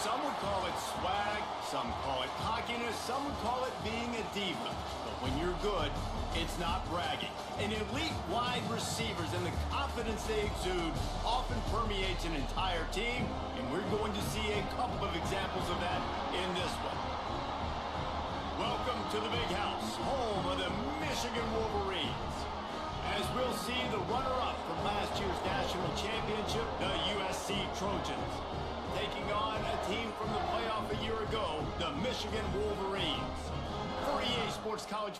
Some would call it swag, some call it cockiness, some would call it being a diva. But when you're good, it's not bragging. An elite wide receivers and the confidence they exude often permeates an entire team, and we're going to see a couple of examples of that in this one. Welcome to the Big House, home of the Michigan Wolverines. As we'll see the runner-up from last year's national championship, the USC Trojans, taking on a team from the playoff a year ago, the Michigan Wolverines. For EA Sports College.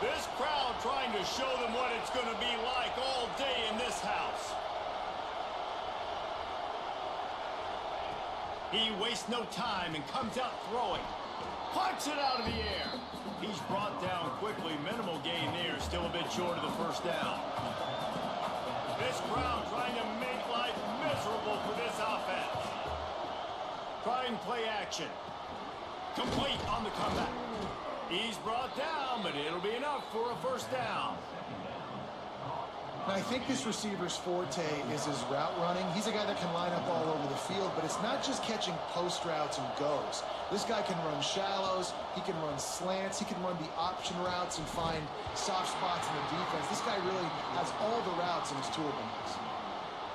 This crowd trying to show them what it's going to be like all day in this house. He wastes no time and comes out throwing. Punch it out of the air. He's brought down quickly. Minimal gain there. Still a bit short of the first down. This crowd trying to make life miserable for this offense. Trying play action. Complete on the comeback. He's brought down, but it'll be enough for a first down. I think this receiver's forte is his route running. He's a guy that can line up all over the field, but it's not just catching post routes and goes. This guy can run shallows, he can run slants, he can run the option routes and find soft spots in the defense. This guy really has all the routes in his tool box.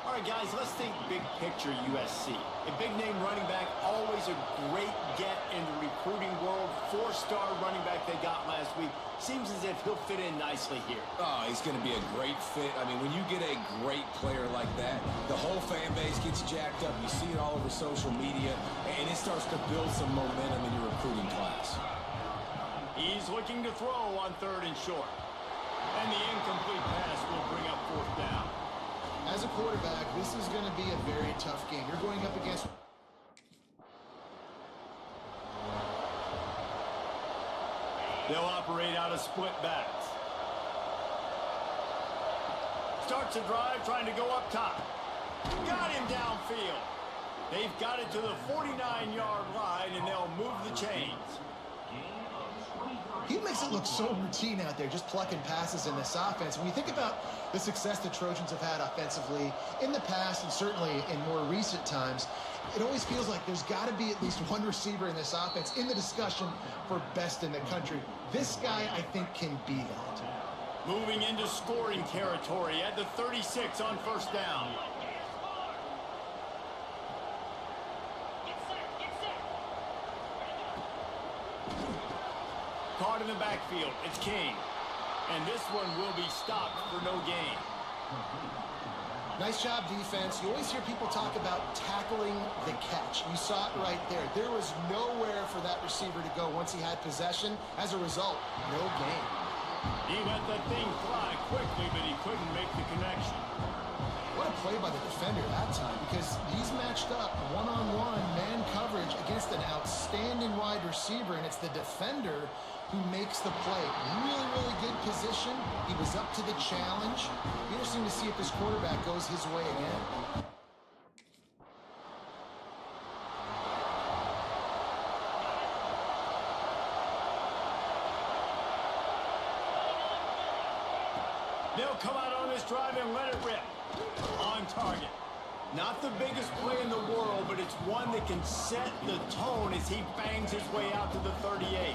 All right, guys, let's think big picture USC. A big-name running back, always a great get in the recruiting world. Four-star running back they got last week. Seems as if he'll fit in nicely here. Oh, he's going to be a great fit. I mean, when you get a great player like that, the whole fan base gets jacked up. You see it all over social media, and it starts to build some momentum in your recruiting class. He's looking to throw on 3rd and short. And the incomplete pass will bring up 4th down. As a quarterback, this is going to be a very tough game. You're going up against... They'll operate out of split backs. Starts a drive trying to go up top. Got him downfield. They've got it to the 49-yard line, and they'll move the chains. He makes it look so routine out there, just plucking passes in this offense. When you think about the success the Trojans have had offensively in the past and certainly in more recent times, it always feels like there's got to be at least one receiver in this offense in the discussion for best in the country. This guy, I think, can be that. Moving into scoring territory at the 36 on 1st down. Caught in the backfield. It's King. And this one will be stopped for no gain. Nice job, defense. You always hear people talk about tackling the catch. You saw it right there. There was nowhere for that receiver to go once he had possession. As a result, no gain. He let the thing fly quickly, but he couldn't make the connection. What a play by the defender that time, because he's matched up one-on-one man coverage against an outstanding wide receiver, and it's the defender who makes the play. Really, really good position. He was up to the challenge. Be interesting to see if this quarterback goes his way again. They'll come out on this drive and let it rip. On target. Not the biggest play in the world, but it's one that can set the tone as he bangs his way out to the 38.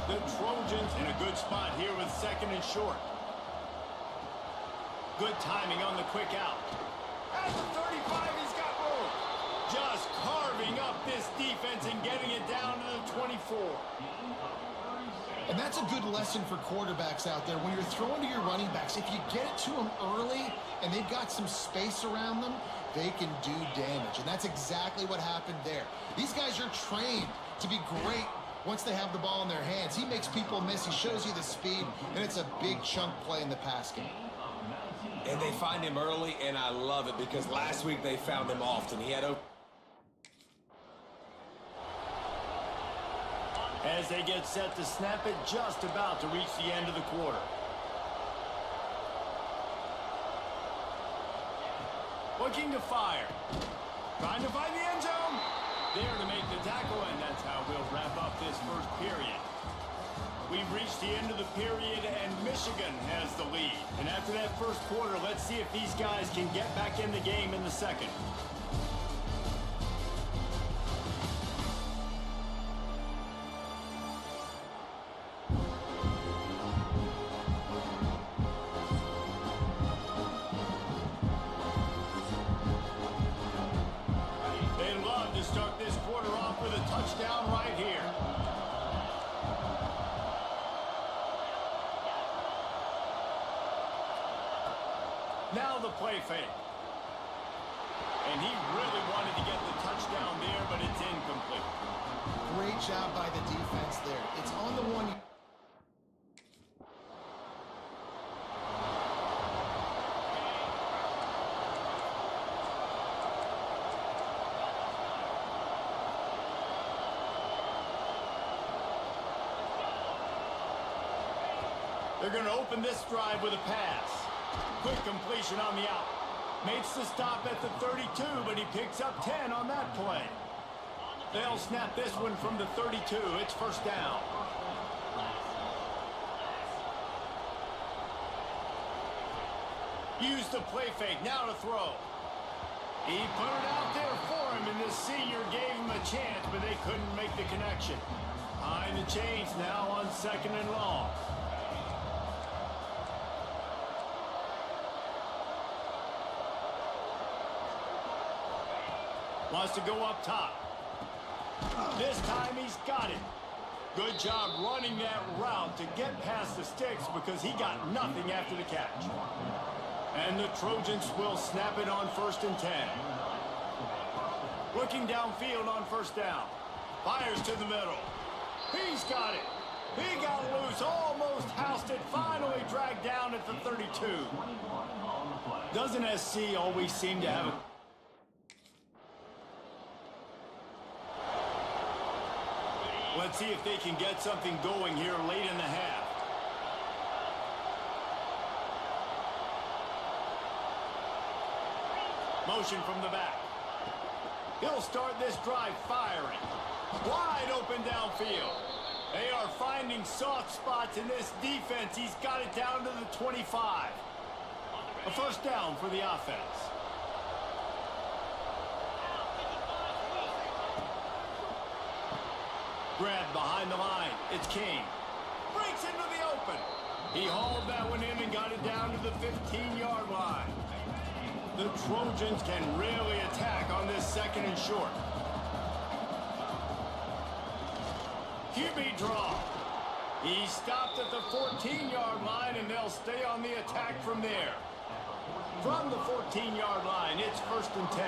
The Trojans in a good spot here with 2nd and short. Good timing on the quick out. At the 35, he's got room. Just carving up this defense and getting it down to the 24. And that's a good lesson for quarterbacks out there. When you're throwing to your running backs, if you get it to them early and they've got some space around them, they can do damage. And that's exactly what happened there. These guys are trained to be great once they have the ball in their hands. He makes people miss. He shows you the speed, and it's a big chunk play in the pass game. And they find him early, and I love it because last week they found him often. He had a... As they get set to snap it, just about to reach the end of the quarter. Looking to fire. Trying to find the end zone. There to make the tackle, and that's how we'll wrap up this first period. We've reached the end of the period, and Michigan has the lead. And after that first quarter, let's see if these guys can get back in the game in the second. They'd love to start this quarter off with a touchdown right here. Now the play fake. And he really wanted to get the touchdown there, but it's incomplete. Great job by the defense there. It's on the one. They're going to open this drive with a pass. Quick completion on the out. Makes the stop at the 32, but he picks up 10 on that play. They'll snap this one from the 32. It's first down. Use the play fake. Now to throw. He put it out there for him, and the senior gave him a chance, but they couldn't make the connection. Behind the chains now on second and long. Wants to go up top. This time he's got it. Good job running that route to get past the sticks because he got nothing after the catch. And the Trojans will snap it on 1st and 10. Looking downfield on first down. Fires to the middle. He's got it. He got loose, almost housed it, finally dragged down at the 32. Doesn't SC always seem to have a... Let's see if they can get something going here late in the half. Motion from the back. He'll start this drive firing. Wide open downfield. They are finding soft spots in this defense. He's got it down to the 25. A first down for the offense. Grab behind the line. It's King. Breaks into the open. He hauled that one in and got it down to the 15-yard line. The Trojans can really attack on this second and short. QB draw. He stopped at the 14-yard line, and they'll stay on the attack from there. From the 14-yard line, it's 1st and 10.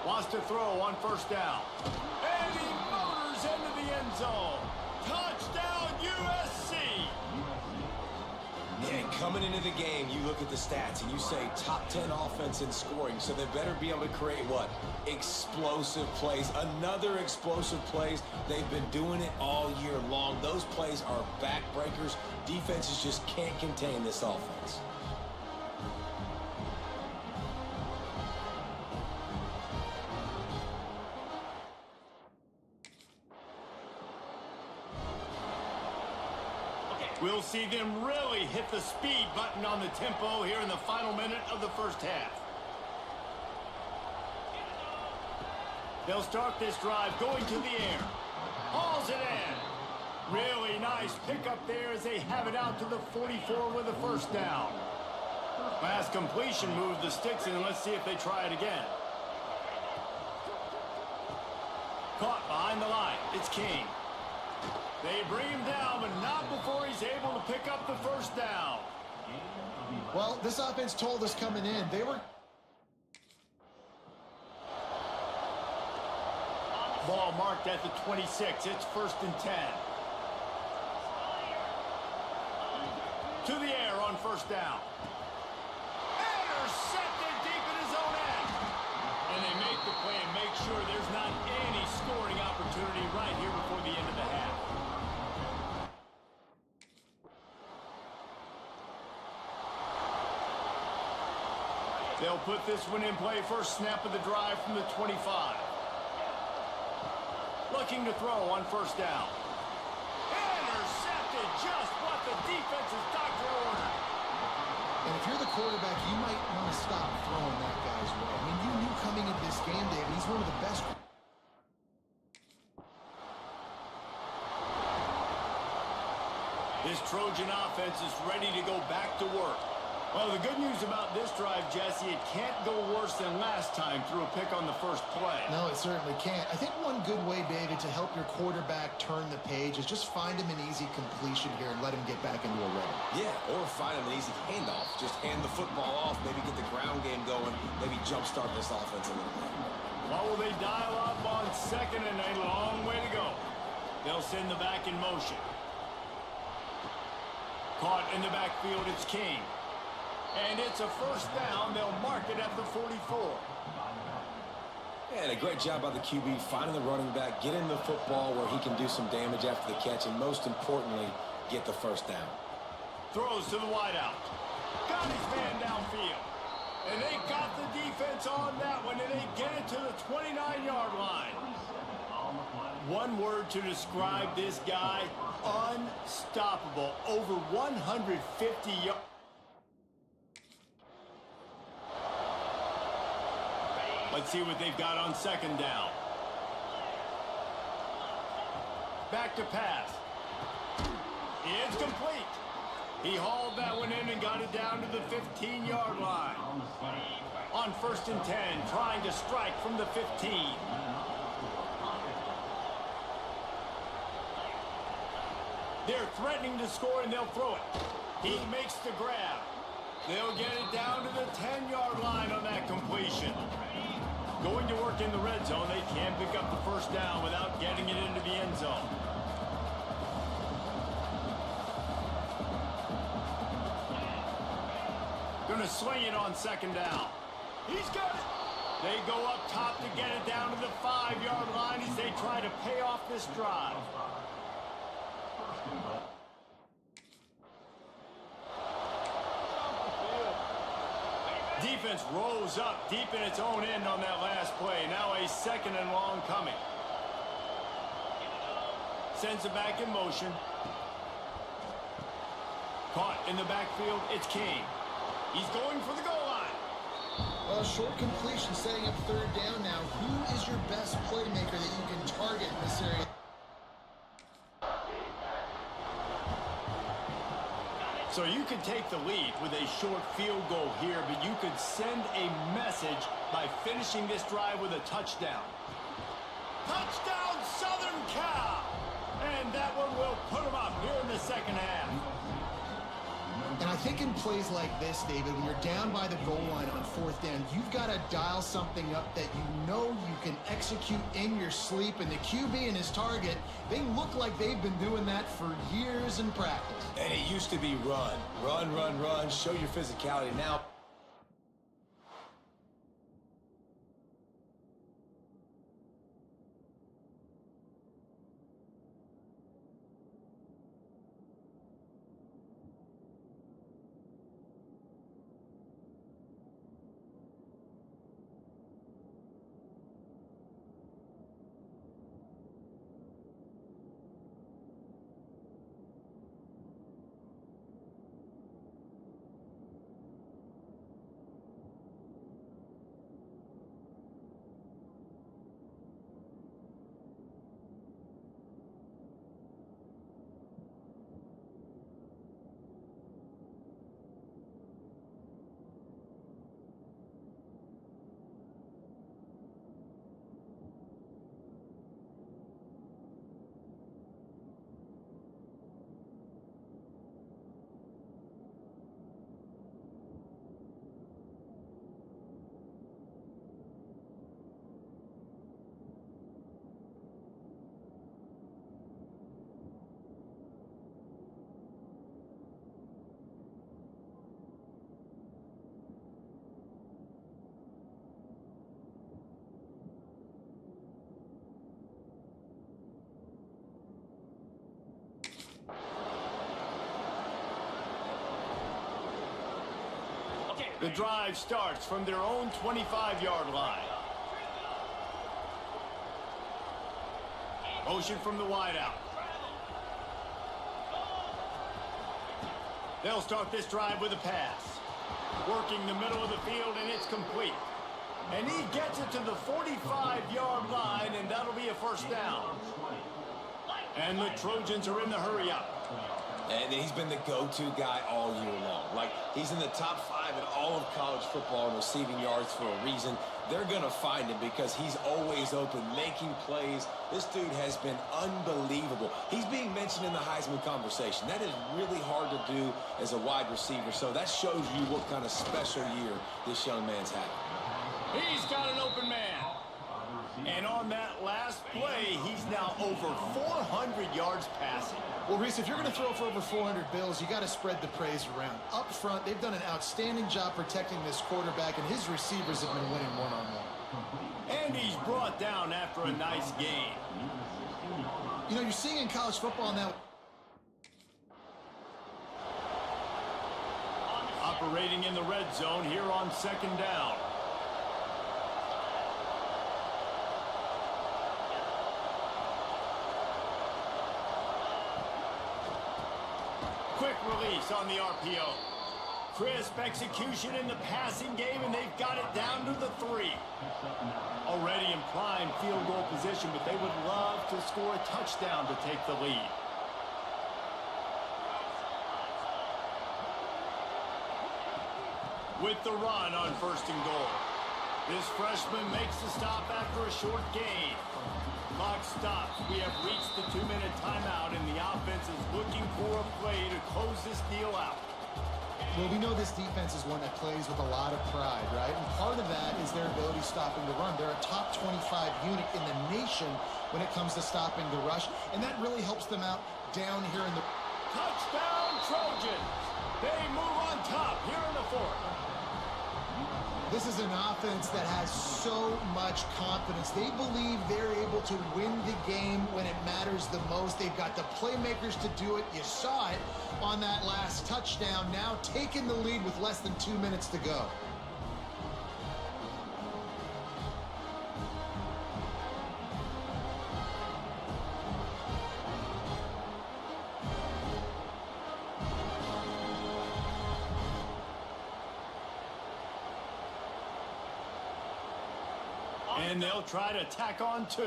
Wants to throw on first down. And he motors into the end zone. Touchdown, USC! Yeah, coming into the game, you look at the stats and you say top 10 offense in scoring, so they better be able to create what? Explosive plays. Another explosive plays. They've been doing it all year long. Those plays are backbreakers. Defenses just can't contain this offense. We'll see them really hit the speed button on the tempo here in the final minute of the first half. They'll start this drive going to the air. Hauls it in. Really nice pickup there as they have it out to the 44 with a first down. Pass completion moved the sticks in, and let's see if they try it again. Caught behind the line. It's King. They bring him down, but not before he's able to pick up the first down. Well, this offense told us coming in, they were... ball marked at the 26. It's 1st and 10. To the air on 1st down. Intercepted deep in his own end. And they make the play and make sure there's not any scoring opportunity right here before the end of the half. They'll put this one in play. First snap of the drive from the 25. Looking to throw on 1st down. Intercepted, just what the defense's doctor ordered. And if you're the quarterback, you might want to stop throwing that guy's way. I mean, you knew coming into this game, David, he's one of the best. This Trojan offense is ready to go back to work. Well, the good news about this drive, Jesse, it can't go worse than last time through a pick on the first play. No, it certainly can't. I think one good way, David, to help your quarterback turn the page is just find him an easy completion here and let him get back into a rhythm. Yeah, or find him an easy handoff. Just hand the football off, maybe get the ground game going, maybe jumpstart this offense a little bit. Well, will they dial up on 2nd and a long way to go? They'll send the back in motion. Caught in the backfield, it's King. And it's a 1st down. They'll mark it at the 44. And a great job by the QB finding the running back, getting the football where he can do some damage after the catch, and most importantly, get the 1st down. Throws to the wideout. Got his man downfield. And they got the defense on that one, and they get it to the 29-yard line. One word to describe this guy, unstoppable. Over 150 yards. Let's see what they've got on 2nd down. Back to pass. It's complete. He hauled that one in and got it down to the 15-yard line. On 1st and 10, trying to strike from the 15. They're threatening to score, and they'll throw it. He makes the grab. They'll get it down to the 10-yard line on that completion. Going to work in the red zone, they can't pick up the 1st down without getting it into the end zone. Going to swing it on 2nd down. He's got it. They go up top to get it down to the 5-yard line as they try to pay off this drive. Defense rose up deep in its own end on that last play. Now a 2nd and long coming. Sends it back in motion. Caught in the backfield, it's King. He's going for the goal line. Well, short completion setting up 3rd down now. Who is your best playmaker that you can target in this area? So you can take the lead with a short field goal here, but you could send a message by finishing this drive with a touchdown. Touchdown, Southern Cal! And that one will put them up here in the 2nd half. And I think in plays like this, David, when you're down by the goal line on 4th down, you've got to dial something up that you know you can execute in your sleep. And the QB and his target, they look like they've been doing that for years in practice. And it used to be run. Run, run, run. Show your physicality. Now, The drive starts from their own 25-yard line. Motion from the wideout. They'll start this drive with a pass. Working the middle of the field, and it's complete. And he gets it to the 45-yard line, and that'll be a first down. And the Trojans are in the hurry-up. And he's been the go-to guy all year long. Like, he's in the top 5 in all of college football in receiving yards for a reason. They're going to find him because he's always open, making plays. This dude has been unbelievable. He's being mentioned in the Heisman conversation. That is really hard to do as a wide receiver. So that shows you what kind of special year this young man's having. He's got an open man. And on that last play, he's now over 400 yards passing. Well, Reese, if you're going to throw for over 400 bills, you got to spread the praise around. Up front, they've done an outstanding job protecting this quarterback, and his receivers have been winning one-on-one. And he's brought down after a nice game. You know, you're seeing in college football now. Operating in the red zone here on second down. Quick release on the RPO. Crisp execution in the passing game, and they've got it down to the 3. Already in prime field goal position, but they would love to score a touchdown to take the lead. With the run on first and goal. This freshman makes the stop after a short gain. Clock stops. We have reached the 2-minute timeout, and the offense is looking for a play to close this deal out. Well, we know this defense is one that plays with a lot of pride, right? And part of that is their ability stopping the run. They're a top 25 unit in the nation when it comes to stopping the rush, and that really helps them out down here in the... Touchdown, Trojans! They move on top here in the 4th. This is an offense that has so much confidence. They believe they're able to win the game when it matters the most. They've got the playmakers to do it. You saw it on that last touchdown. Now taking the lead with less than 2 minutes to go. And they'll try to tack on 2.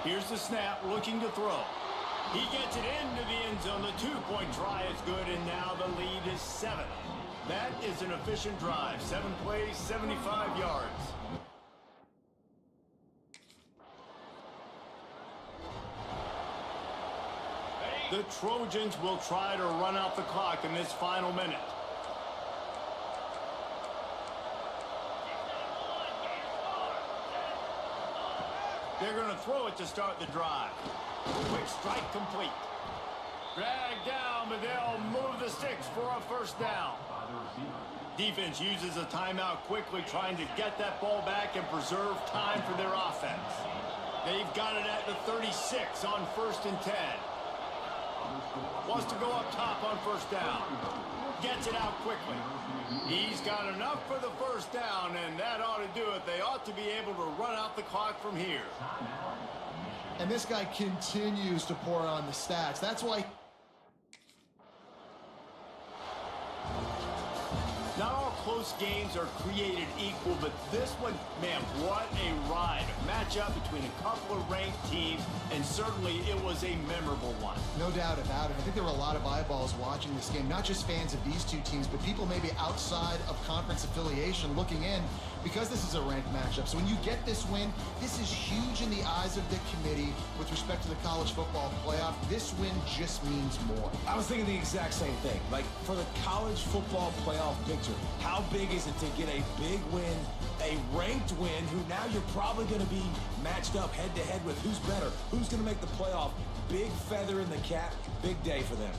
Here's the snap, looking to throw. He gets it into the end zone. The 2-point try is good, and now the lead is 7. That is an efficient drive. 7 plays, 75 yards. The Trojans will try to run out the clock in this final minute. They're going to throw it to start the drive. Quick strike complete. Dragged down, but they'll move the sticks for a first down. Defense uses a timeout quickly, trying to get that ball back and preserve time for their offense. They've got it at the 36 on 1st and 10. Wants to go up top on first down. Gets it out quickly. He's got enough for the first down, and that ought to do it. They ought to be able to run out the clock from here. And this guy continues to pour on the stats. That's why... Not all close games are created equal, but this one, man, what a ride. A matchup between a couple of ranked teams, and certainly it was a memorable one. No doubt about it. I think there were a lot of eyeballs watching this game, not just fans of these two teams, but people maybe outside of conference affiliation looking in, because this is a ranked matchup. So when you get this win, this is huge in the eyes of the committee with respect to the college football playoff. This win just means more. I was thinking the exact same thing. Like, for the college football playoff picture, how big is it to get a big win, a ranked win, who now you're probably going to be matched up head-to-head with who's better, who's going to make the playoff. Big feather in the cap, big day for them.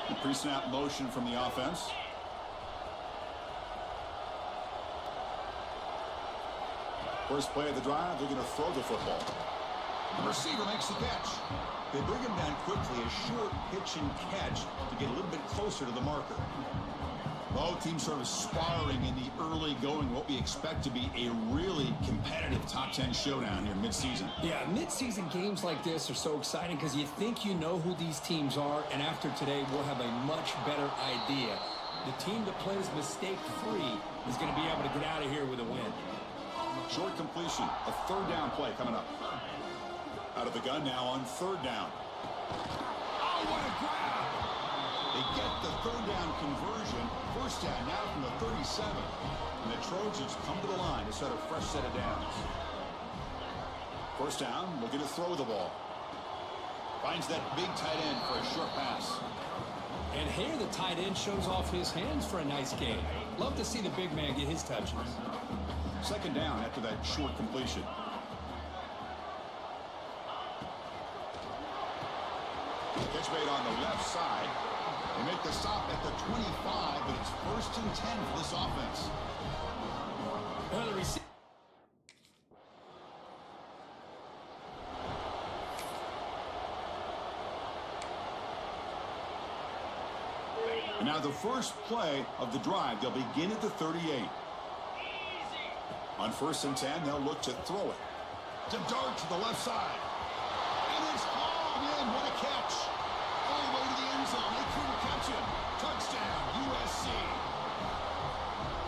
The pre-snap motion from the offense. First play of the drive, they're going to throw the football. The receiver makes the catch. They bring him down quickly, a short pitch and catch to get a little bit closer to the marker. Both teams sort of sparring in the early going, what we expect to be a really competitive top 10 showdown here mid-season. Yeah, mid-season games like this are so exciting because you think you know who these teams are, and after today, we'll have a much better idea. The team that plays mistake-free is going to be able to get out of here with a win. Short completion, a third down play coming up. Out of the gun now on third down. Oh, what a grab! They get the third down conversion. First down now from the 37. And the Trojans come to the line to set a fresh set of downs. First down, looking to throw the ball. Finds that big tight end for a short pass. And here the tight end shows off his hands for a nice game. Love to see the big man get his touches. Second down after that short completion. Catch made on the left side. They make the stop at the 25, but it's 1st and 10 for this offense. And now the first play of the drive, they'll begin at the 38. On 1st and 10, they'll look to throw it. To dart to the left side. And it's hauled in. What a catch. All the way to the end zone. They couldn't catch him. Touchdown, USC.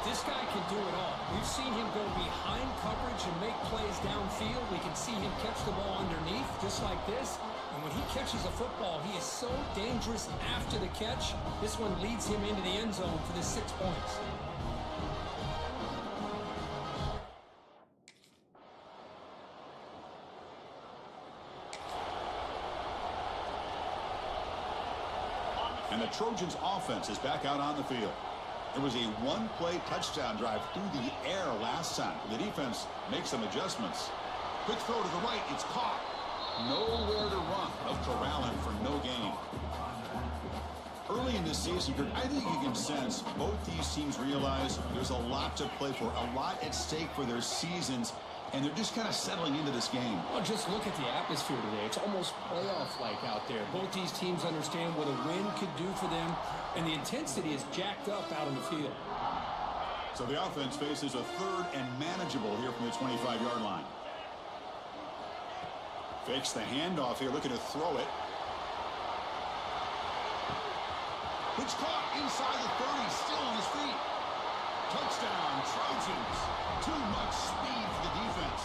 This guy can do it all. We've seen him go behind coverage and make plays downfield. We can see him catch the ball underneath, just like this. And when he catches a football, he is so dangerous after the catch. This one leads him into the end zone for the 6 points. And the Trojans offense is back out on the field. It was a one-play touchdown drive through the air last time. The defense makes some adjustments. Quick throw to the right. It's caught. Nowhere to run. They'll corral him for no gain. Early in this season, I think you can sense both these teams realize there's a lot to play for, a lot at stake for their seasons, and they're just kind of settling into this game. Well, just look at the atmosphere today. It's almost playoff-like out there. Both these teams understand what a win could do for them, and the intensity is jacked up out on the field. So the offense faces a third and manageable here from the 25-yard line. Fakes the handoff here, looking to throw it. It's caught inside the 30, still on his feet. Touchdown, Trojans. Too much speed for the defense.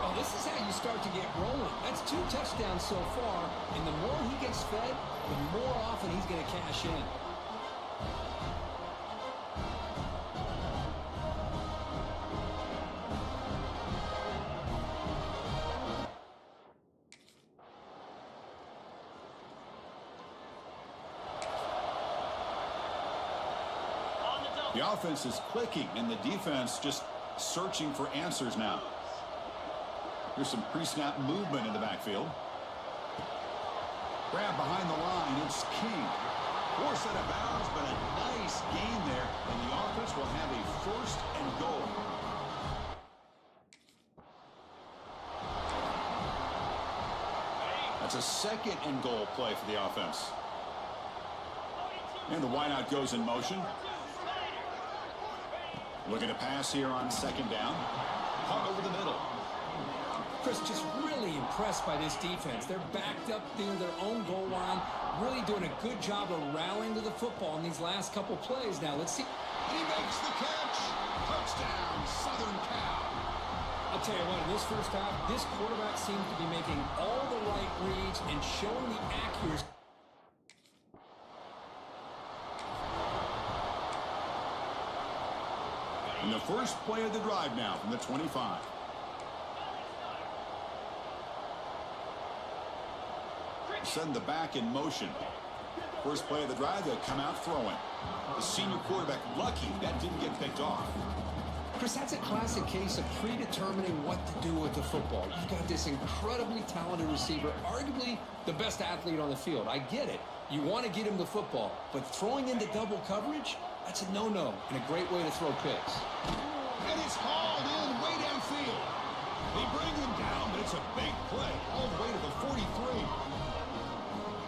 Oh, this is how you start to get rolling. That's 2 touchdowns so far, and the more he gets fed, the more often he's going to cash in. The offense is clicking, and the defense just searching for answers now. There's some pre-snap movement in the backfield. Grab behind the line. It's King. Forced out of bounds, but a nice gain there, and the offense will have a 1st and goal. That's a 2nd and goal play for the offense. And the wideout goes in motion. Looking to pass here on 2nd down. Caught over the middle. Chris, just really impressed by this defense. They're backed up near their own goal line, really doing a good job of rallying to the football in these last couple plays. Now, let's see. And he makes the catch. Touchdown, Southern Cal. I'll tell you what, in this first half, this quarterback seems to be making all the right reads and showing the accuracy. And the first play of the drive now from the 25. Send the back in motion. First play of the drive, they'll come out throwing. The senior quarterback lucky that didn't get picked off. Chris, that's a classic case of predetermining what to do with the football. You've got this incredibly talented receiver, arguably the best athlete on the field. I get it. You want to get him the football, but throwing into double coverage, that's a no-no and a great way to throw picks. And it's hauled in way downfield. They bring him down, but it's a big play all the way to the 43.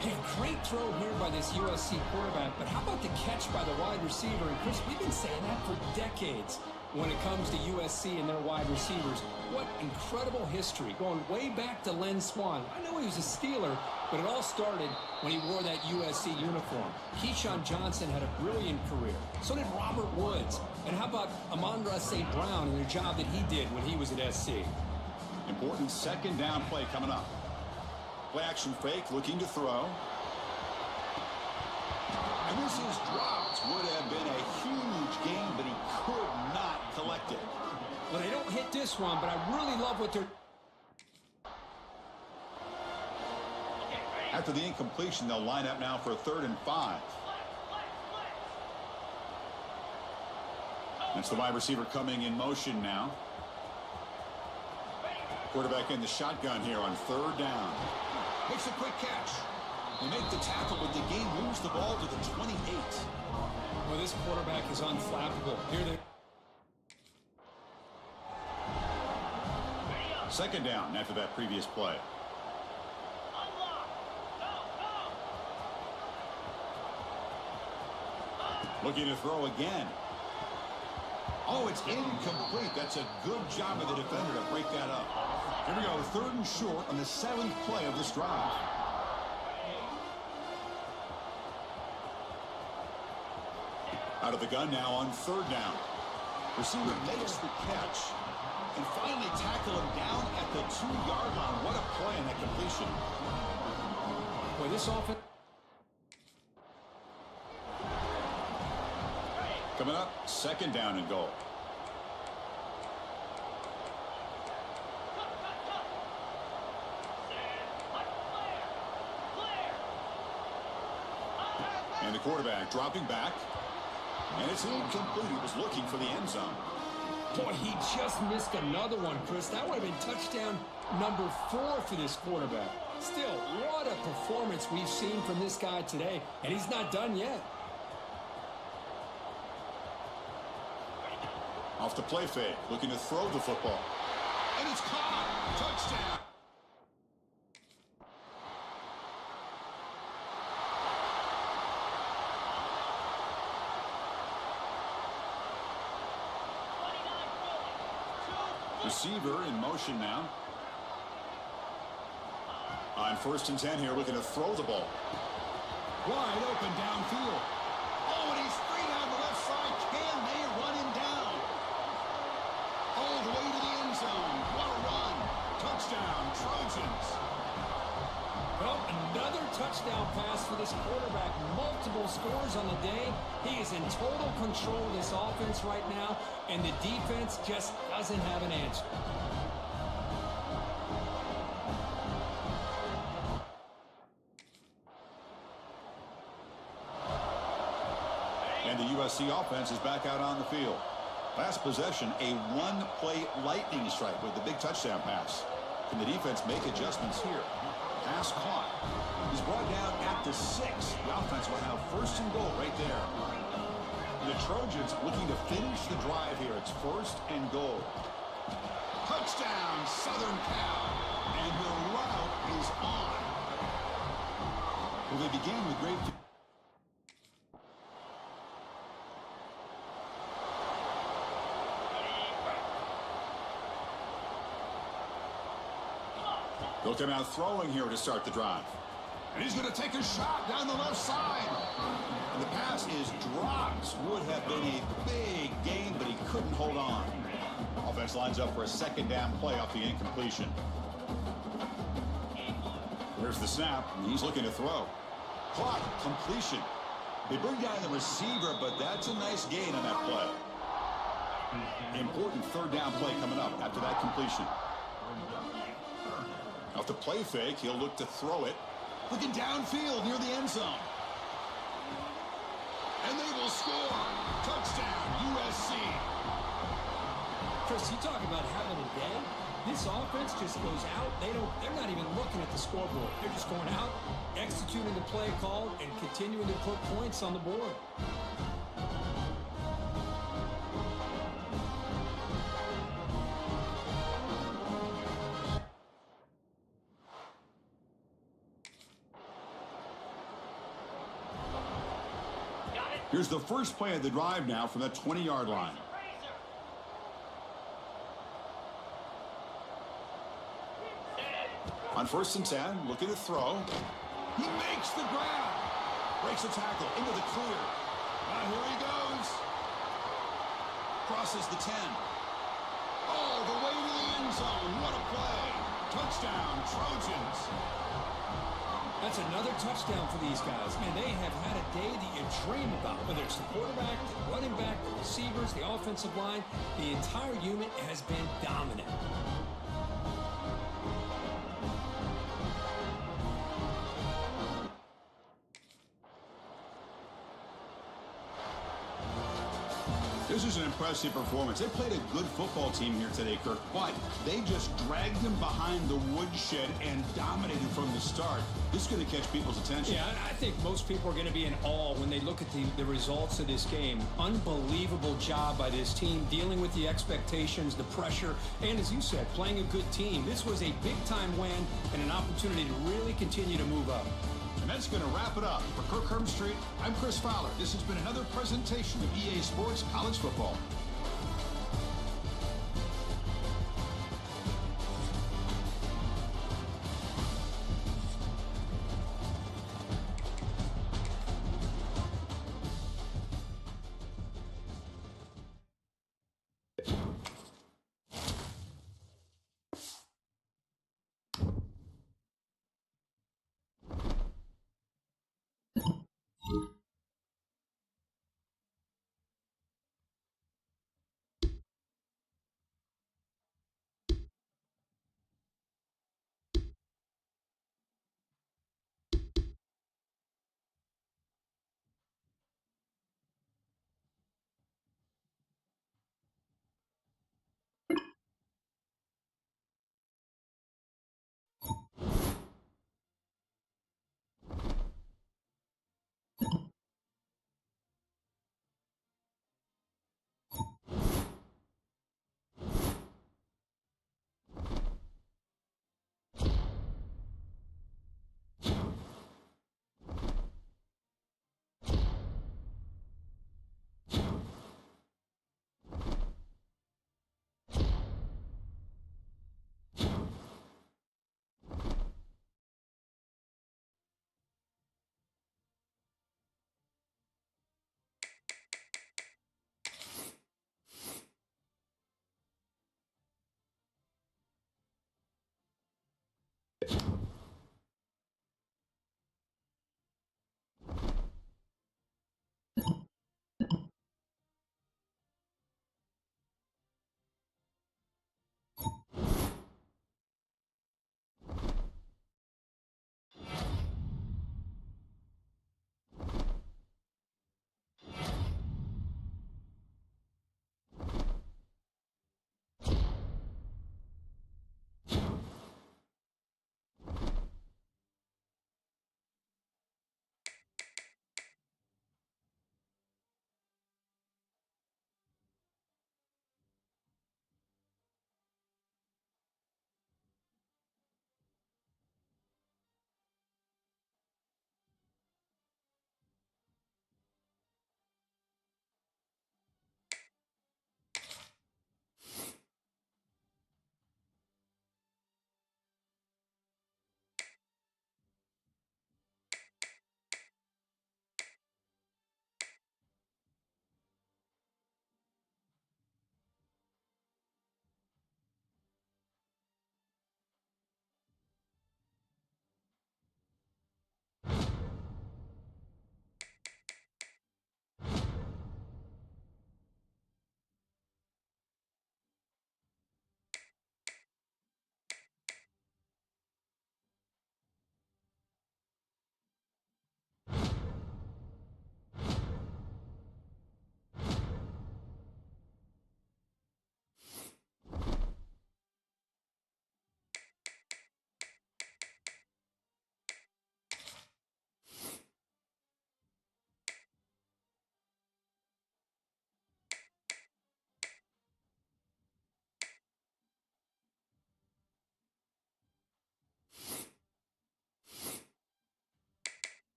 Hey, a great throw here by this USC quarterback, but how about the catch by the wide receiver? And Chris, we've been saying that for decades when it comes to USC and their wide receivers. What incredible history, going way back to Len Swan. I know he was a Steeler, but it all started when he wore that USC uniform. Keyshawn Johnson had a brilliant career. So did Robert Woods. And how about Amon-Ra St. Brown and the job that he did when he was at SC? Important second down play coming up. Play action fake, looking to throw. And this is dropped. Would have been a huge gain, but he could not collect it. Well, they don't hit this one, but I really love what they're... After the incompletion, they'll line up now for a 3rd and 5. That's the wide receiver coming in motion now. Quarterback in the shotgun here on 3rd down. Makes a quick catch. They make the tackle, but the game moves the ball to the 28. Well, this quarterback is unflappable. Here they... 2nd down after that previous play. Looking to throw again. Oh, it's incomplete. That's a good job of the defender to break that up. Here we go, 3rd and short on the 7th play of this drive. Out of the gun now on 3rd down. Receiver makes the catch and finally tackle him down at the 2-yard line. What a play in that completion. Boy, this offense... Coming up, 2nd down and goal. And the quarterback dropping back. And it's incomplete. He was looking for the end zone. Boy, he just missed another one, Chris. That would have been touchdown number 4 for this quarterback. Still, what a performance we've seen from this guy today. And he's not done yet. Off the play fake, looking to throw the football. And it's caught. Touchdown. Receiver in motion now. On 1st and 10 here, looking to throw the ball. Wide open downfield. Oh, and he's free down the left side. Can they run him down? All the way to the end zone. What a run. Touchdown, Trojans. Well, another touchdown pass for this quarterback. Multiple scores on the day. He is in total control of this offense right now, and the defense just doesn't have an answer. And the USC offense is back out on the field. Last possession, a 1-play lightning strike with the big touchdown pass. Can the defense make adjustments here? Pass caught. He's brought down at the 6. The offense will have 1st and goal right there. The Trojans looking to finish the drive here. It's 1st and goal. Touchdown, Southern Cal. And the route is on. Well, they began with great... They'll come out throwing here to start the drive. And he's going to take a shot down the left side. And the pass is dropped. Would have been a big gain, but he couldn't hold on. Offense lines up for a 2nd down play off the incompletion. Here's the snap. He's looking to throw. Clock, completion. They bring down the receiver, but that's a nice gain on that play. Important 3rd down play coming up after that completion. Off the play fake, he'll look to throw it. Looking downfield near the end zone. And they will score. Touchdown, USC. Chris, you talk about having a day. This offense just goes out. They're not even looking at the scoreboard. They're just going out, executing the play call, and continuing to put points on the board. Here's the first play of the drive now from the 20-yard line. On 1st and 10, looking to throw. He makes the grab. Breaks a tackle into the clear. Here he goes. Crosses the 10. All the way to the end zone. What a play. Touchdown, Trojans. That's another touchdown for these guys. Man, they have had a day that you dream about, whether it's the quarterback, the running back, the receivers, the offensive line. The entire unit has been dominant. This is an impressive performance. They played a good football team here today, Kirk, but they just dragged them behind the woodshed and dominated from the start. This is going to catch people's attention. Yeah, I think most people are going to be in awe when they look at the results of this game. Unbelievable job by this team, dealing with the expectations, the pressure, and as you said, playing a good team. This was a big-time win and an opportunity to really continue to move up. And that's going to wrap it up. For Kirk Herbstreit, I'm Chris Fowler. This has been another presentation of EA Sports College Football.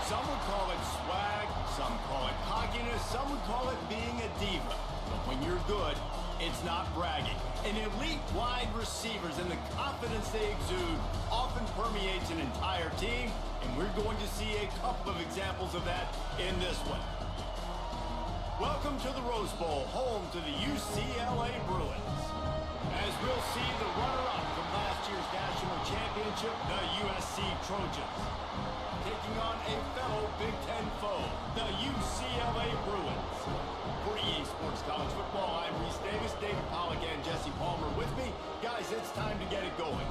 Some would call it swag, some call it cockiness, some would call it being a diva. But when you're good, it's not bragging. An elite wide receivers and the confidence they exude often permeates an entire team, and we're going to see a couple of examples of that in this one. Welcome to the Rose Bowl, home to the UCLA Bruins. As we'll see the runner-up from last year's national championship, the USC Trojans, taking on a fellow Big Ten foe, the UCLA Bruins. For EA Sports College Football, I'm Reese Davis, David Pollack, and Jesse Palmer with me. Guys, it's time to get it going.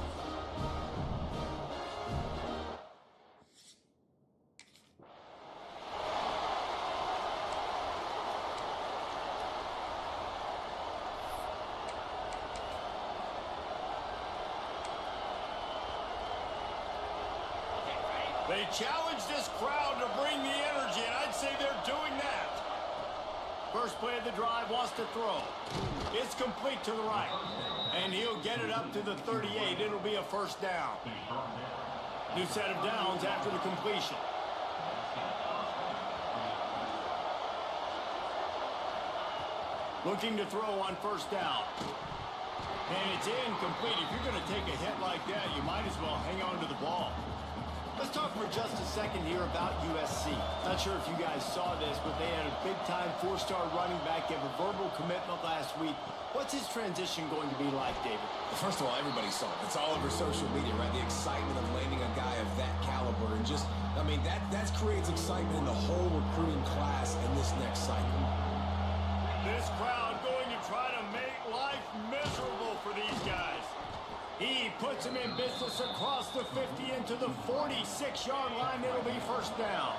They challenge this crowd to bring the energy, and I'd say they're doing that. First play of the drive, wants to throw. It's complete to the right. And he'll get it up to the 38. It'll be a first down. New set of downs after the completion. Looking to throw on first down. And it's incomplete. If you're going to take a hit like that, you might as well hang on to the ball. Let's talk for just a second here about USC. Not sure if you guys saw this, but they had a big-time four-star running back give a verbal commitment last week. What's his transition going to be like, David? First of all, everybody saw it. It's all over social media, right? The excitement of landing a guy of that caliber. And just, I mean, that creates excitement in the whole recruiting class in this next cycle. This crowd going to try to make life miserable for these guys. He puts him in business across the 50 into the 46-yard line. It'll be first down.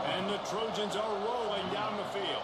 And the Trojans are rolling down the field.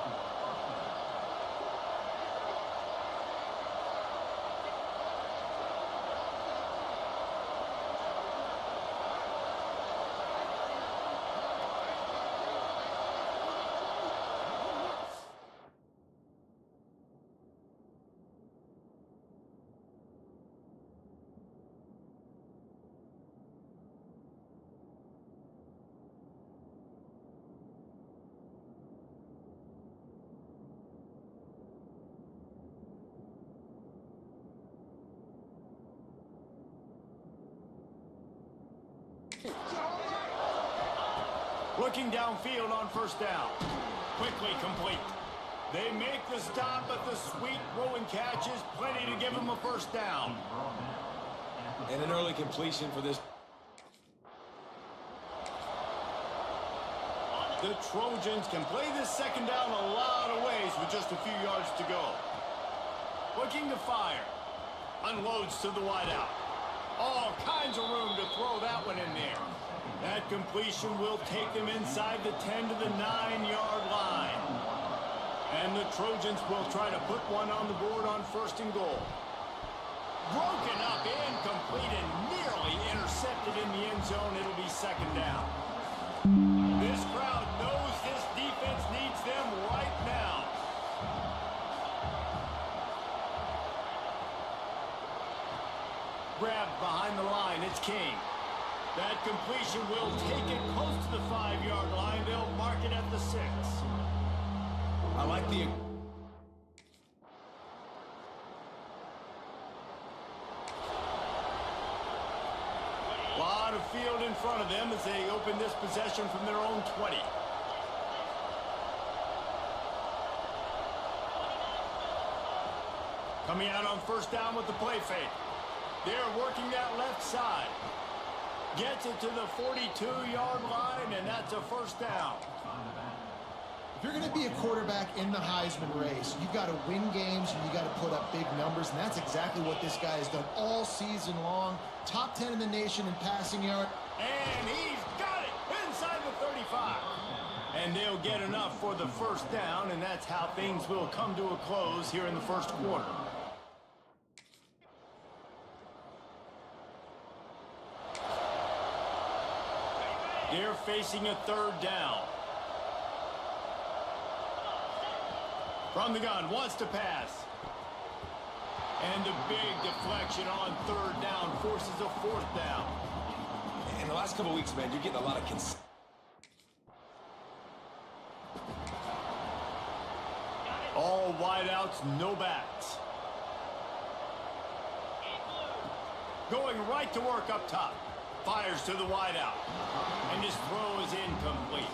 Looking downfield on first down. Quickly complete. They make the stop, but the sweet throwing catch is plenty to give them a first down. And an early completion for this. The Trojans can play this second down a lot of ways with just a few yards to go. Looking to fire. Unloads to the wideout. All kinds of room to throw that one in there. That completion will take them inside the 10 to the 9-yard line. And the Trojans will try to put one on the board on first and goal. Broken up, incomplete, and nearly intercepted in the end zone. It'll be second down. This crowd knows this defense needs them right now. Grabbed behind the line, it's King. That completion will take it close to the 5-yard line. They'll mark it at the 6. I like the... Lot of field in front of them as they open this possession from their own 20. Coming out on first down with the play fake. They're working that left side. Gets it to the 42-yard line, and that's a first down. If you're going to be a quarterback in the Heisman race, you've got to win games and you got to put up big numbers, and that's exactly what this guy has done all season long. Top 10 in the nation in passing yard. And he's got it inside the 35. And they'll get enough for the first down, and that's how things will come to a close here in the first quarter. They're facing a third down. From the gun, wants to pass. And a big deflection on third down forces a fourth down. In the last couple weeks, man, you're getting a lot of wideouts, no backs. Going right to work up top. Fires to the wideout. And his throw is incomplete.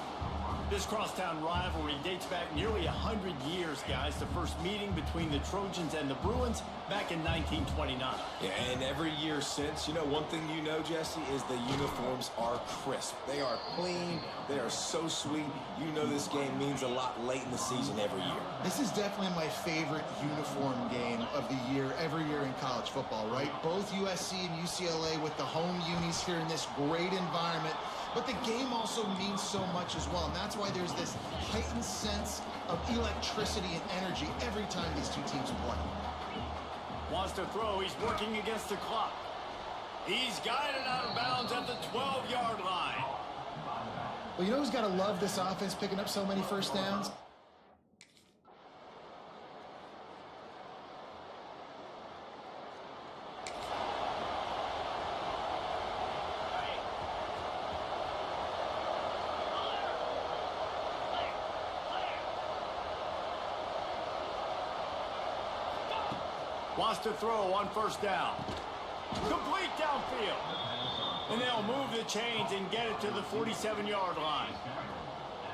This crosstown rivalry dates back nearly 100 years, guys. The first meeting between the Trojans and the Bruins back in 1929. Yeah, and every year since, one thing you know, Jesse, is the uniforms are crisp. They are clean. They are so sweet. You know this game means a lot late in the season every year. This is definitely my favorite uniform game of the year, every year in college football, right? Both USC and UCLA with the home unis here in this great environment. But the game also means so much as well, and that's why there's this heightened sense of electricity and energy every time these two teams play. Wants to throw. He's working against the clock. He's guided out of bounds at the 12-yard line. Well, you know who's got to love this offense picking up so many first downs? Wants to throw on first down. Complete downfield. And they'll move the chains and get it to the 47-yard line.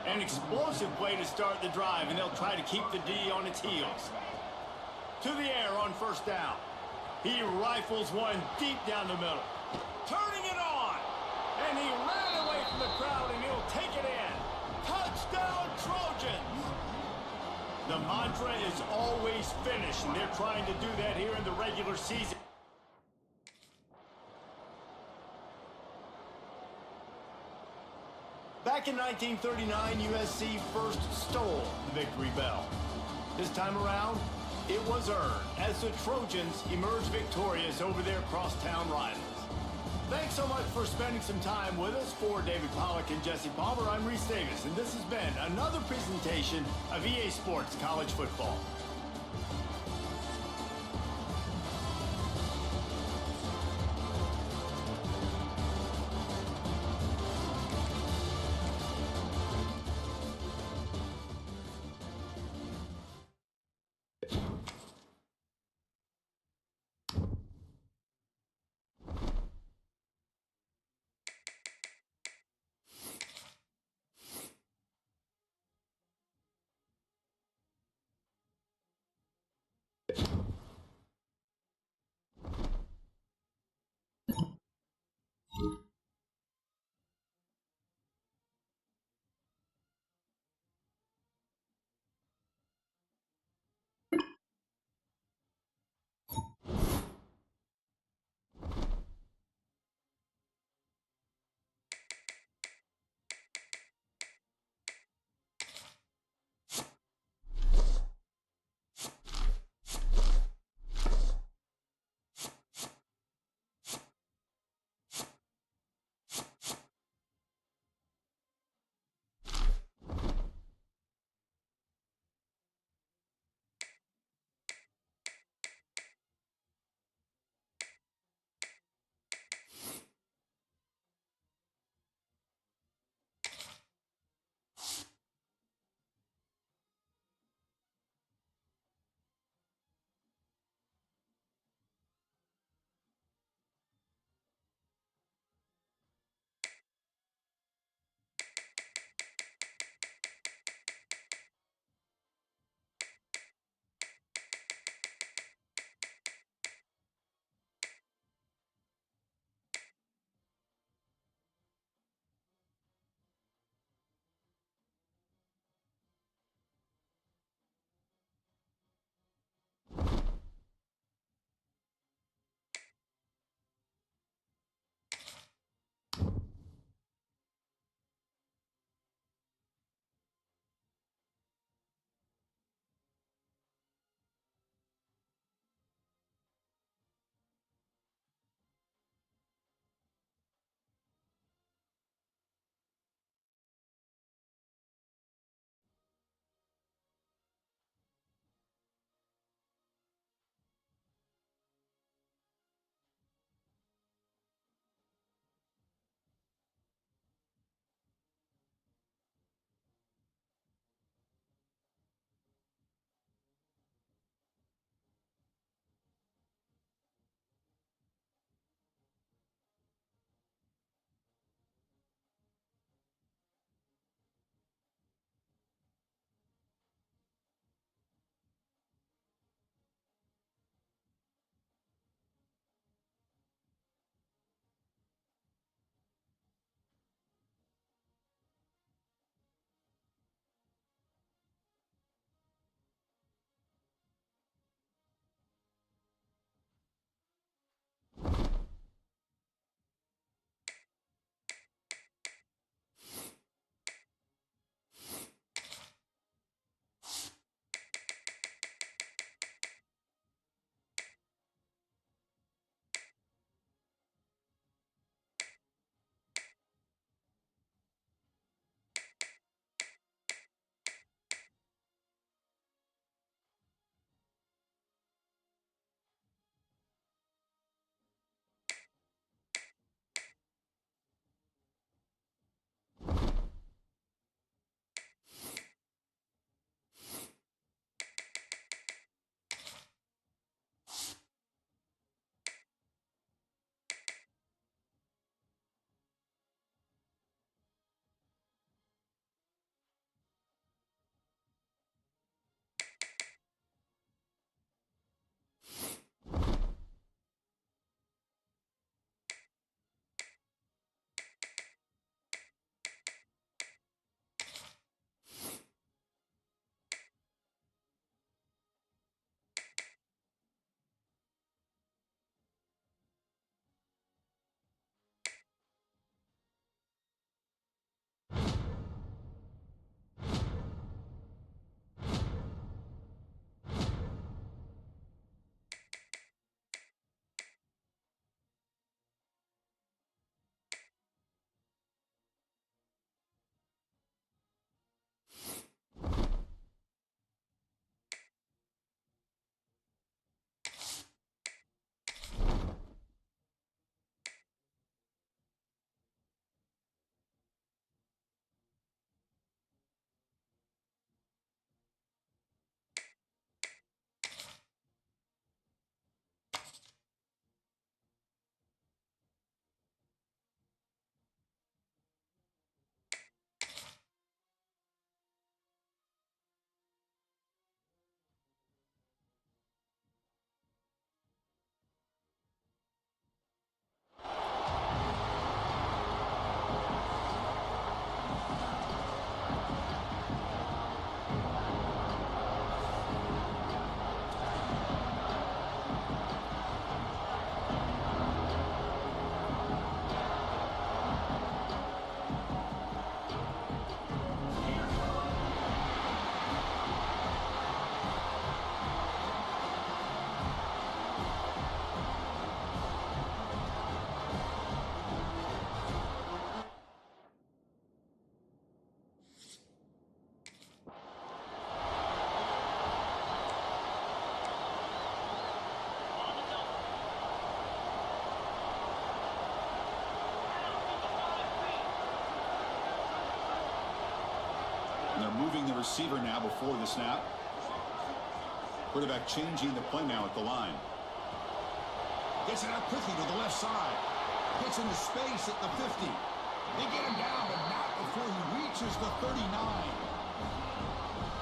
An explosive play to start the drive, and they'll try to keep the D on its heels. To the air on first down. He rifles one deep down the middle. Turning it on. And he ran away from the crowd, and he'll take it in. Touchdown, Trojans! The mantra is always finish, and they're trying to do that here in the regular season. Back in 1939, USC first stole the victory bell. This time around, it was earned as the Trojans emerged victorious over their crosstown rivals. Thanks so much for spending some time with us. For David Pollack and Jesse Palmer, I'm Reese Davis, and this has been another presentation of EA Sports College Football. receiver now before the snap. Quarterback changing the play now at the line. Gets it out quickly to the left side. Gets into space at the 50. They get him down, but not before he reaches the 39.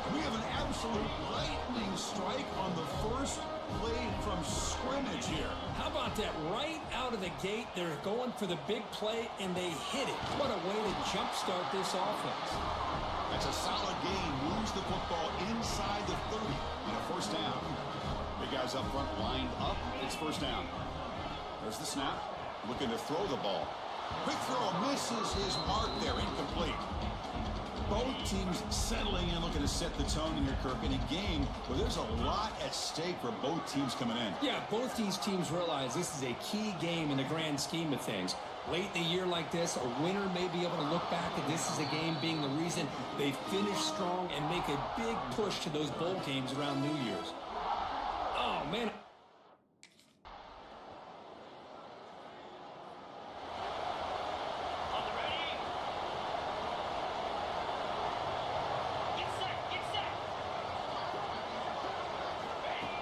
And we have an absolute lightning strike on the first play from scrimmage here. How about that? Right out of the gate, they're going for the big play, and they hit it. What a way to jumpstart this offense. That's a solid gain. Moves the football inside the 30 and a first down. Big guys up front lined up. It's first down. There's the snap. Looking to throw the ball. Quick throw misses his mark there. Incomplete. Both teams settling in, looking to set the tone in here, Kirk, in a game where there's a lot at stake for both teams coming in. Yeah, both these teams realize this is a key game in the grand scheme of things. Late in the year like this, a winner may be able to look back at this as a game being the reason they finish strong and make a big push to those bowl games around New Year's. Oh, man.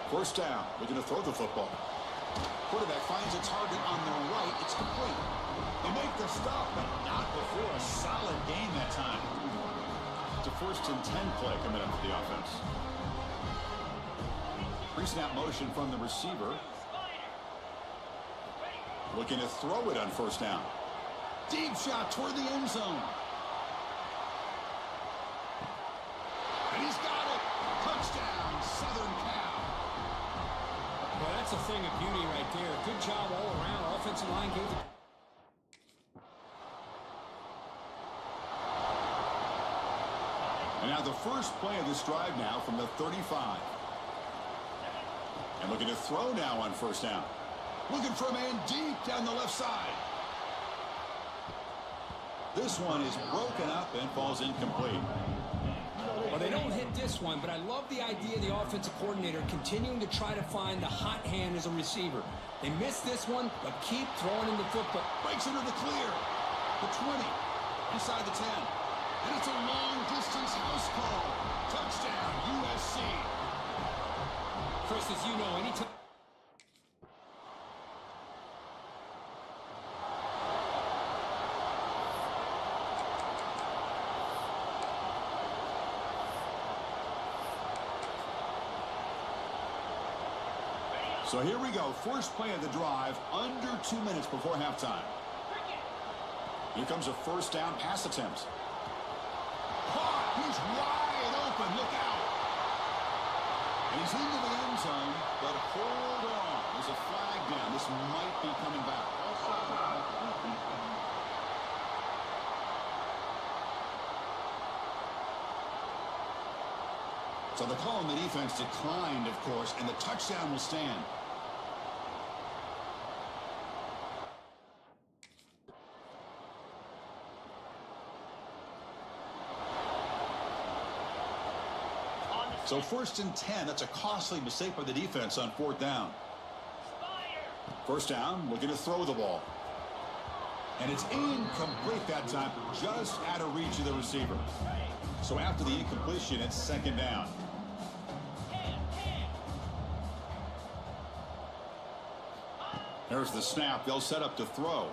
First down. We're going to throw the football. Quarterback finds a target on the right. It's complete. They make the stop, but not before a solid gain that time. It's a 1st and 10 play coming up for the offense. Pre-snap motion from the receiver. Looking to throw it on first down. Deep shot toward the end zone. And he's got it. Touchdown, Southern Cal. Well, that's a thing of beauty right there. Good job all around. Offensive line gave the... And now the first play of this drive now from the 35. And looking to throw now on first down. Looking for a man deep down the left side. This one is broken up and falls incomplete. Well, they don't hit this one, but I love the idea of the offensive coordinator continuing to try to find the hot hand as a receiver. They missed this one, but keep throwing in the football. Breaks into the clear. The 20. Inside the 10. And it's a long-distance house call. Touchdown, USC. Chris, as you know, anytime... So here we go. First play of the drive, under 2 minutes before halftime. Here comes a first down pass attempt. Caught. He's wide open. Look out. And he's into the end zone, but hold on. There's a flag down. This might be coming back. So the call on the defense declined, of course, and the touchdown will stand. So 1st and 10, that's a costly mistake by the defense on 4th down. First down, looking to throw the ball. And it's incomplete that time, just out of reach of the receiver. So after the incompletion, it's 2nd down. There's the snap. They'll set up to throw.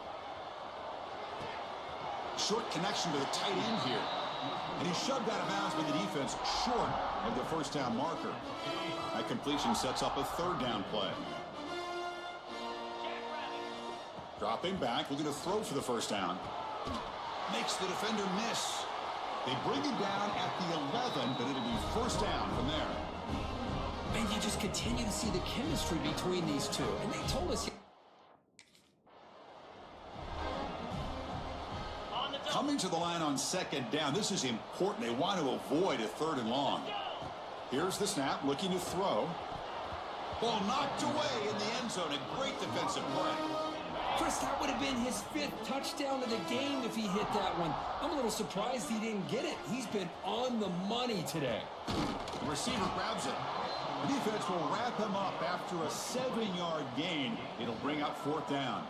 Short connection to the tight end here. And he's shoved out of bounds by the defense short of the first down marker. That completion sets up a 3rd down play. Dropping back, looking to throw for the first down. Makes the defender miss. They bring him down at the 11, but it'll be first down from there. And you just continue to see the chemistry between these two. And they told us... Coming to the line on 2nd down. This is important. They want to avoid a 3rd and long. Here's the snap, looking to throw. Ball knocked away in the end zone. A great defensive play. Chris, that would have been his 5th touchdown of the game if he hit that one. I'm a little surprised he didn't get it. He's been on the money today. The receiver grabs it. The defense will wrap him up after a 7-yard gain. It'll bring up 4th down.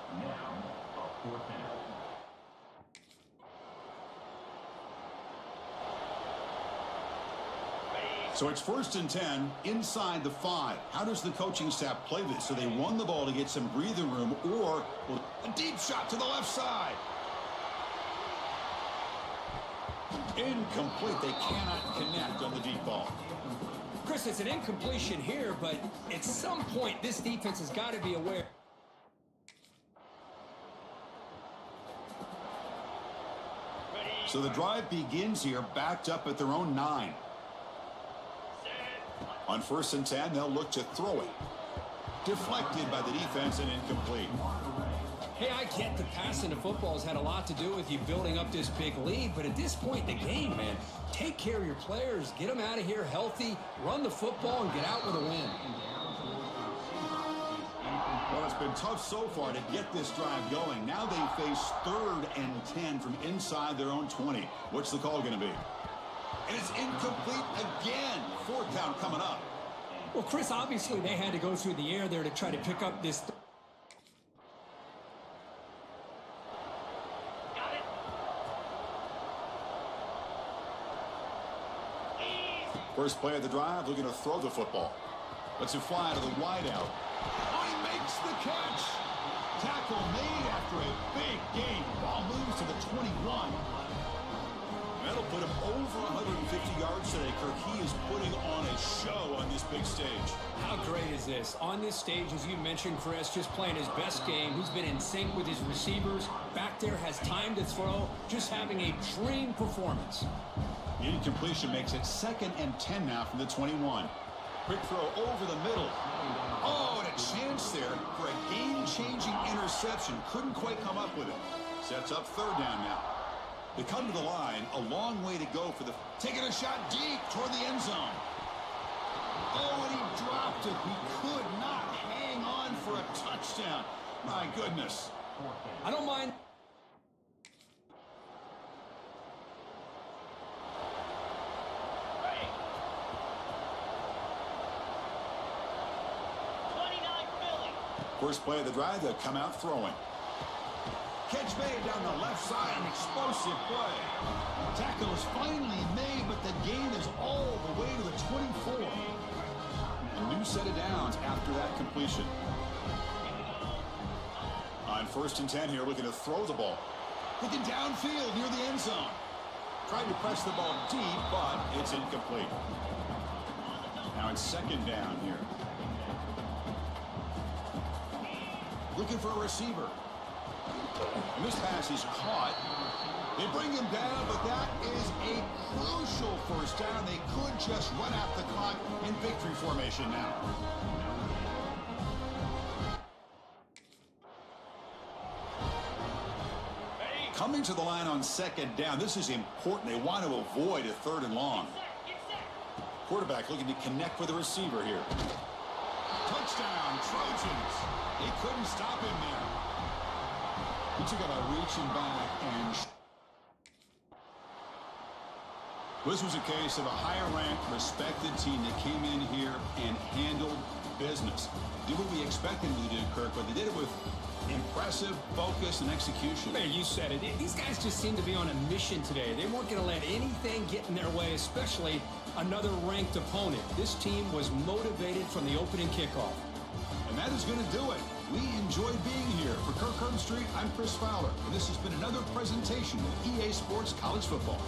So it's 1st and 10 inside the 5. How does the coaching staff play this? So they run the ball to get some breathing room, or A deep shot to the left side. Incomplete. They cannot connect on the deep ball. Chris, it's an incompletion here, but at some point, this defense has got to be aware. So the drive begins here, backed up at their own 9. On 1st and 10, they'll look to throw it. Deflected by the defense and incomplete. Hey, I get the passing of football has had a lot to do with you building up this big lead, but at this point in the game, man, take care of your players, get them out of here healthy, run the football, and get out with a win. Well, it's been tough so far to get this drive going. Now they face 3rd and 10 from inside their own 20. What's the call going to be? And it's incomplete again. 4th down coming up. Well, Chris, obviously they had to go through the air there to try to pick up this. First play of the drive, looking to throw the football. Lets it fly to the wideout. Oh, he makes the catch. Tackle made after a big gain. Ball moves to the 21. That'll put him over 150 yards today, Kirk. He is putting on a show on this big stage. How great is this? On this stage, as you mentioned, Chris, just playing his best game. He's been in sync with his receivers. Back there, has time to throw. Just having a dream performance. The incompletion makes it 2nd and 10 now from the 21. Quick throw over the middle. Oh, and a chance there for a game-changing interception. Couldn't quite come up with it. Sets up 3rd down now. They come to the line, a long way to go for the... Taking a shot deep toward the end zone. Oh, and he dropped it. He could not hang on for a touchdown. My goodness. I don't mind. First play of the drive, they'll come out throwing. Catch made down the left side, an explosive play. Tackle is finally made, but the gain is all the way to the 24. A new set of downs after that completion. On 1st and 10 here, looking to throw the ball. Looking downfield near the end zone. Trying to press the ball deep, but it's incomplete. Now it's 2nd down here. Looking for a receiver. And this pass is caught. They bring him down, but that is a crucial 1st down. They could just run out the clock in victory formation now. Coming to the line on 2nd down. This is important. They want to avoid a 3rd and long. Quarterback looking to connect with the receiver here. Touchdown, Trojans. They couldn't stop him there. He took it by reaching back and... This was a case of a higher-ranked, respected team that came in here and handled business. Did what we expected them to do, Kirk, but they did it with impressive focus and execution. Man, you said it. These guys just seem to be on a mission today. They weren't going to let anything get in their way, especially another ranked opponent. This team was motivated from the opening kickoff. And that is going to do it. We enjoyed being here. For Kirk Herbstreit, I'm Chris Fowler, and this has been another presentation of EA Sports College Football.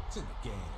It's in the game.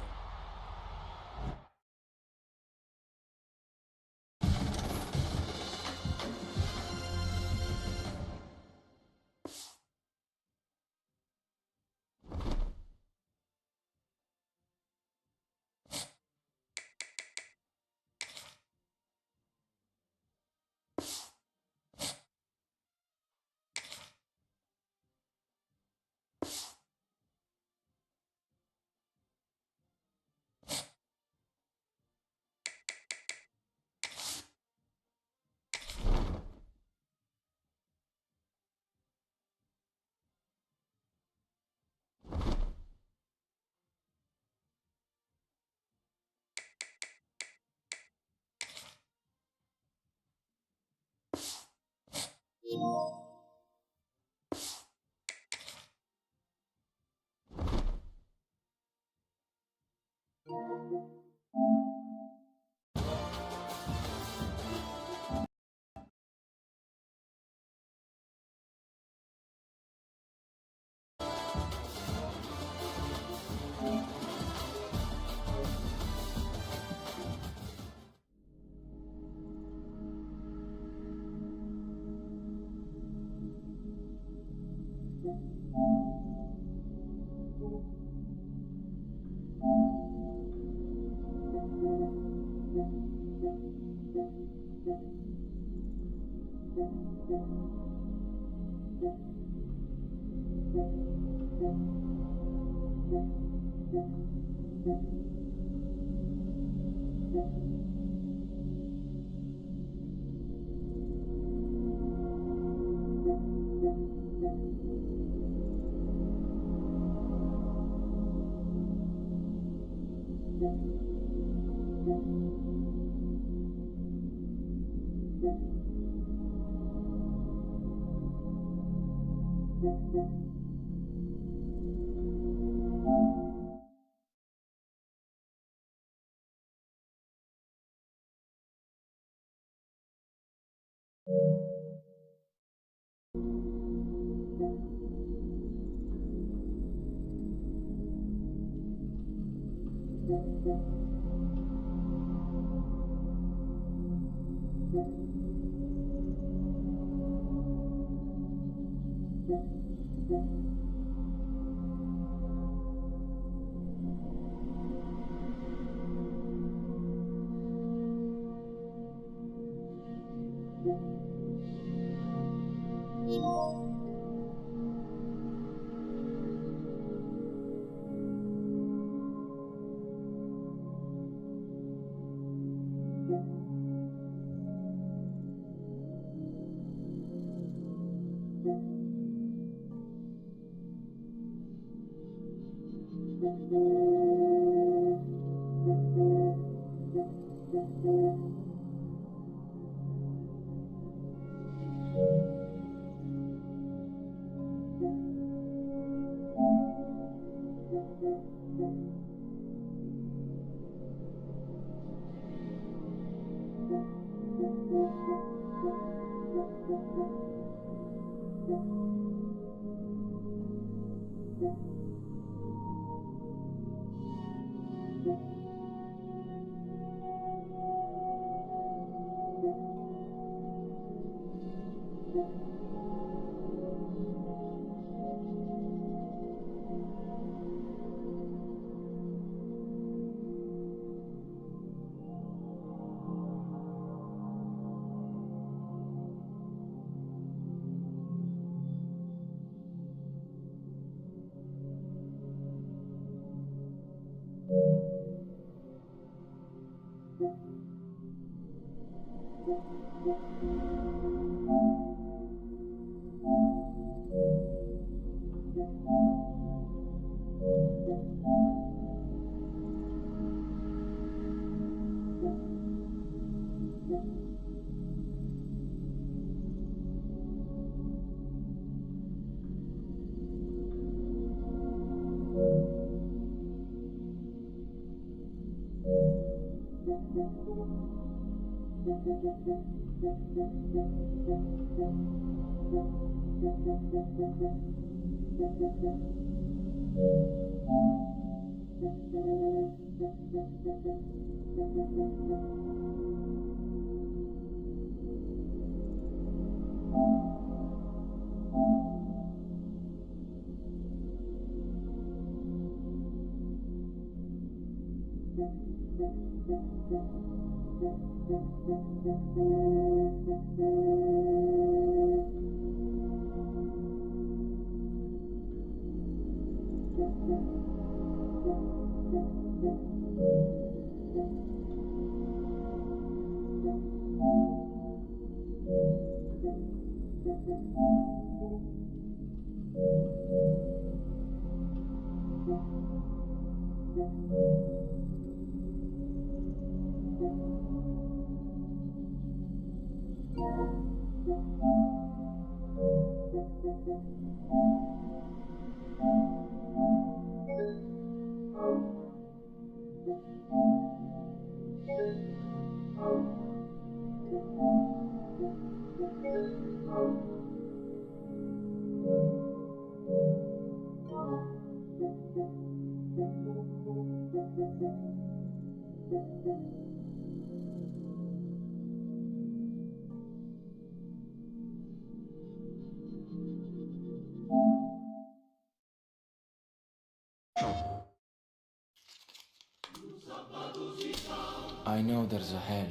I know there's a hell.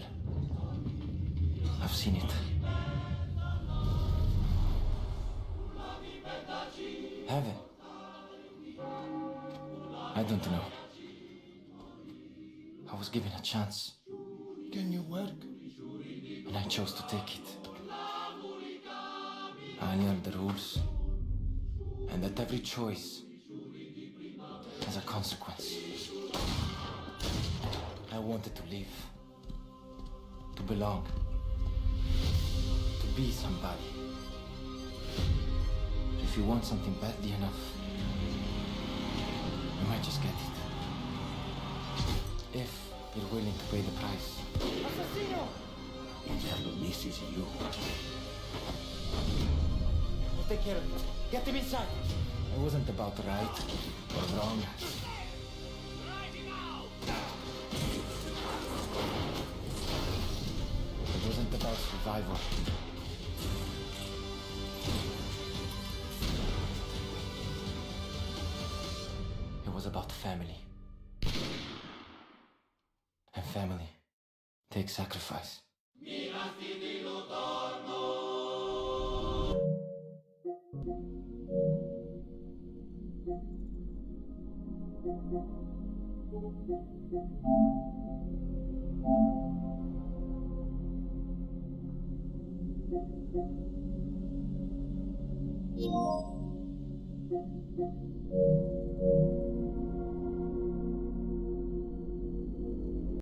I've seen it. Heaven? I don't know. I was given a chance. Can you work? And I chose to take it. I learned the rules. And that every choice has a consequence. I wanted to live. To belong. To be somebody. If you want something badly enough, you might just get it. If you're willing to pay the price. And this is you. We'll take care of it. Get him inside. It wasn't about right or wrong. It wasn't about survival. It was about family. And family takes sacrifice.